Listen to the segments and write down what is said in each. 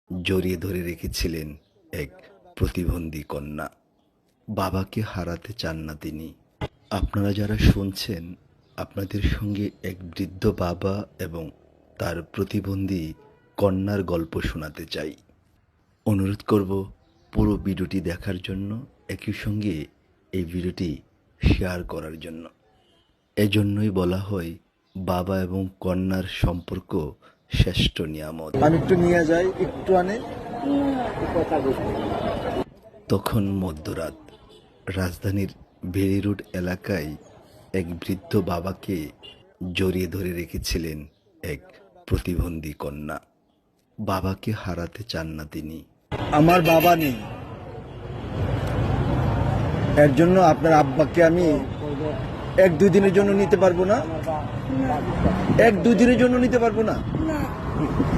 জড়িয়ে ধরে রেখেছিলেন এক প্রতিবন্ধী কন্যা। বাবাকে হারাতে চান না তিনি। আপনারা যারা শুনছেন, আপনাদের সঙ্গে এক বৃদ্ধ বাবা এবং তার প্রতিবন্ধী কন্যার গল্প শোনাতে চাই। অনুরোধ করব পুরো ভিডিওটি দেখার জন্য, একই সঙ্গে এই ভিডিওটি শেয়ার করার জন্য। এজন্যই বলা হয় বাবা এবং কন্যার সম্পর্ক শ্রেষ্ঠ নিয়ামত। আমি একটু নিয়ে যাই, একটু আনে। তখন মধ্যরাত। রাজধানীর বেরি রোড এলাকায় এক বৃদ্ধ বাবাকে জড়িয়ে ধরে রেখেছিলেন এক প্রতিবন্ধী কন্যা। বাবাকে হারাতে চান না তিনি। আমার বাবা নেই, এর জন্য আপনার আব্বাকে আমি 1-2 দিনের জন্য নিতে পারবো না। 1-2 দিনের জন্য নিতে পারবো না।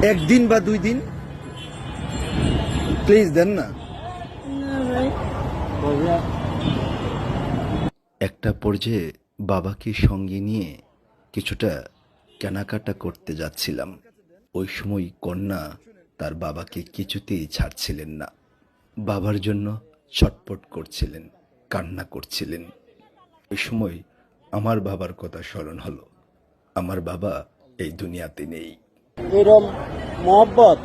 1 দিন বা 2 দিন প্লিজ দেন না। একটা পর্যায়ে বাবাকে সঙ্গে নিয়ে কিছুটা কেনাকাটা করতে যাচ্ছিলাম। ওই সময় কন্যা তার বাবাকে কিছুতেই ছাড়ছিলেন না। বাবার জন্য ছটফট করছিলেন, কান্না করছিলেন। ওই সময় আমার বাবার কথা স্মরণ হলো। আমার বাবা এই দুনিয়াতে নেই। এরকম মহব্বত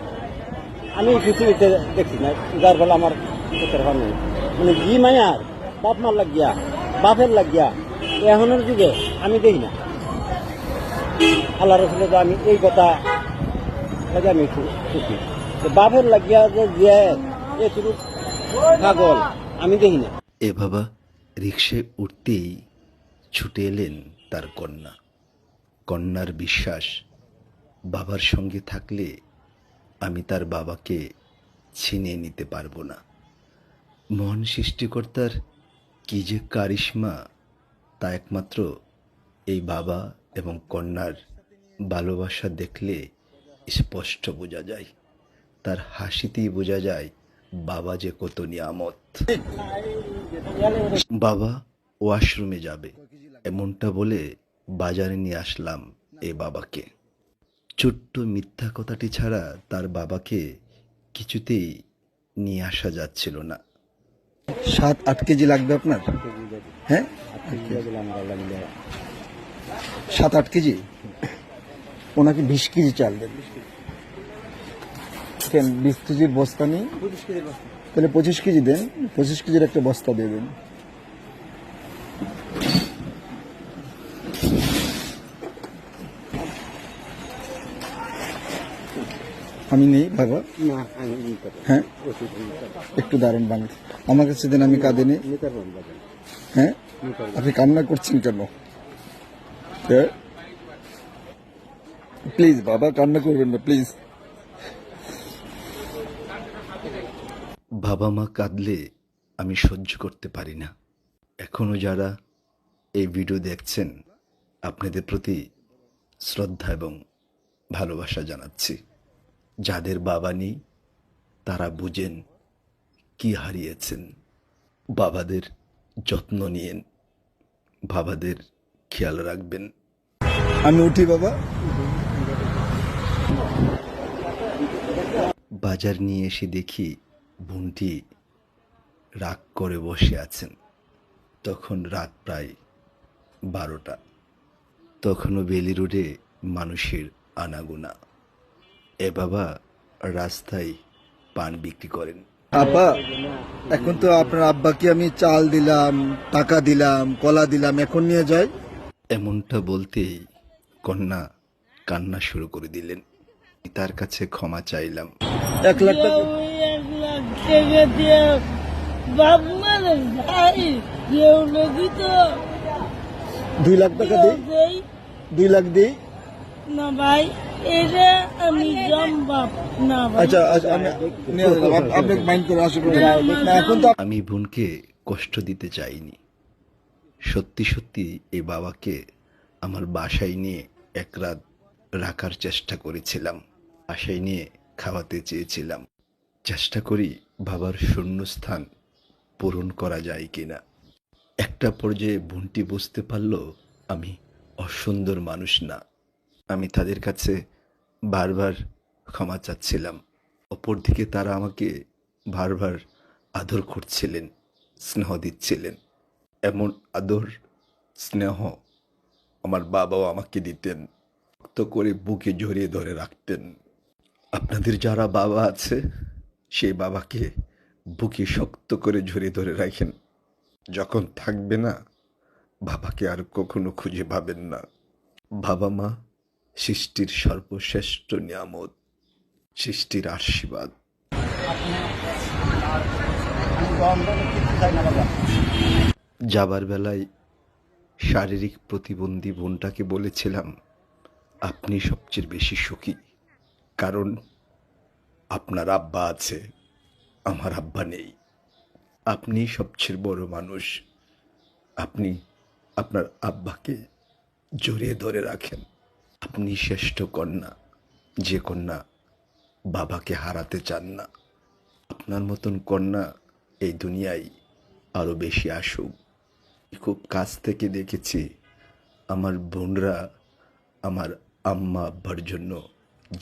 আমি পৃথিবীতে দেখি না, যার ফলে আমার চোখের ভালো মানে জি মায়ার বাপ মার লাগিয়া বাপের লাগিয়া এখনের যুগে আমি দেখি না। আল্লাহ রসুলের তো আমি এই কথা লাগে আমি খুশি, বাপের লাগিয়া যে এটুকু পাগল আমি দেখি না। এ বাবা রিকশায় উঠতেই ছুটে এলেন তার কন্যা। কন্যার বিশ্বাস, বাবার সঙ্গে থাকলে আমি তার বাবাকে ছিনিয়ে নিতে পারবো না। মহান সৃষ্টিকর্তার কি যে কারিশমা, তা একমাত্র এই বাবা এবং কন্যার ভালোবাসা দেখলে স্পষ্ট বোঝা যায়। তার হাসিতেই বোঝা যায় বাবা যে কত নিয়ামত। বাবা ওয়াশরুমে যাবে, এমনটা বলে বাজারে নিয়ে আসলাম এই বাবাকে। ছোট্ট মিথ্যা কথাটি ছাড়া তার বাবাকে কিছুতেই নিয়ে আসা যাচ্ছিল না। 7-8 কেজি লাগবে আপনার? হ্যাঁ, 7-8 কেজি। ওনাকে 20 কেজি চাল দেন। কেন 20 কেজির বস্তা নেই? তাহলে 25 কেজি দেন। 25 কেজির একটা বস্তা দেবেন। আমি নেই বাবা। না আমি নিতে পারবো। হ্যাঁ, একটু দাঁড়ান বাংলা আমার কাছে দেন, আমি কাঁদে নেই। নিতে পারবো বাবা। হ্যাঁ, আপনি কান্না করছেন কেন? প্লিজ বাবা, কান্না করবেন না প্লিজ। বাবা মা কাঁদলে আমি সহ্য করতে পারি না। এখনো যারা এই ভিডিও দেখছেন, আপনাদের প্রতি শ্রদ্ধা এবং ভালোবাসা জানাচ্ছি। যাদের বাবা নেই তারা বুঝেন কি হারিয়েছেন। বাবাদের যত্ন নিয়েন, বাবাদের খেয়াল রাখবেন। আমি উঠি বাবা। বাজার নিয়ে এসে দেখি বোনটি রাগ করে বসে আছেন। তখন রাত প্রায় 12টা। তখনও বেলি রোডে মানুষের আনাগোনা। এ বাবা রাস্তায় পান বিক্রি করেন। আপা, এখন তো আপনার আব্বাকে আমি চাল দিলাম, টাকা দিলাম, কলা দিলাম, এখন নিয়ে যাই। এমনটা বলতেই কন্যা কান্না শুরু করে দিলেন। তার কাছে ক্ষমা চাইলাম। 1 লাখ টাকা। 1 লাখ টাকা দিয়ে বাপ মারে ভাই কেউ নাকি তো 2 লাখ টাকা দিই, দেই 2 লাখ দিই। না ভাই, এটা আমি জম্বাব না ভাই। আচ্ছা আচ্ছা, আমি নিয়ে যাবো। আপনি মাইন্ড করে আসবেন না, এখন তো আমি বোনকে কষ্ট দিতে চাইনি। সত্যি সত্যি এই বাবাকে আমার বাসায় নিয়ে এক রাত রাখার চেষ্টা করেছিলাম। বাসায় নিয়ে খাওয়াতে চেয়েছিলাম। চেষ্টা করি বাবার শূন্যস্থান পূরণ করা যায় কিনা। একটা পর্যায়ে বোনটি বুঝতে পারল আমি অসুন্দর মানুষ না। আমি তাদের কাছে বারবার ক্ষমা চাচ্ছিলাম, অপরদিকে তারা আমাকে বারবার আদর করছিলেন, স্নেহ দিচ্ছিলেন। এমন আদর স্নেহ আমার বাবাও আমাকে দিতেন, শক্ত করে বুকে জড়িয়ে ধরে রাখতেন। আপনাদের যারা বাবা আছে, সেই বাবাকে বুকে শক্ত করে জড়িয়ে ধরে রাখেন। যখন থাকবে না, বাবাকে আর কখনো খুঁজে পাবেন না। বাবা মা সৃষ্টির সর্বশ্রেষ্ঠ নিয়ামত, সৃষ্টির আশীর্বাদ। যাবার বেলায় শারীরিক প্রতিবন্ধী বোনটাকে বলেছিলাম, আপনি সবচেয়ে বেশি সুখী, কারণ আপনার আব্বা আছে, আমার আব্বা নেই। আপনি সবচেয়ে বড় মানুষ। আপনি আপনার আব্বাকে জড়িয়ে ধরে রাখেন। আপনি শ্রেষ্ঠ কন্যা, যে কন্যা বাবাকে হারাতে চান না। আপনার মতন কন্যা এই দুনিয়ায় আরও বেশি আসুক। খুব কাছ থেকে দেখেছি আমার বোনরা আমার আম্মা আব্বার জন্য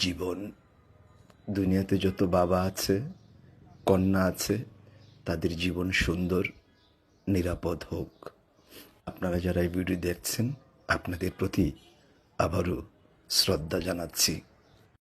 জীবন। দুনিয়াতে যত বাবা আছে, কন্যা আছে, তাদের জীবন সুন্দর, নিরাপদ হোক। আপনারা যারা এই ভিডিও দেখছেন, আপনাদের প্রতি আবারও শ্রদ্ধা জানাচ্ছি।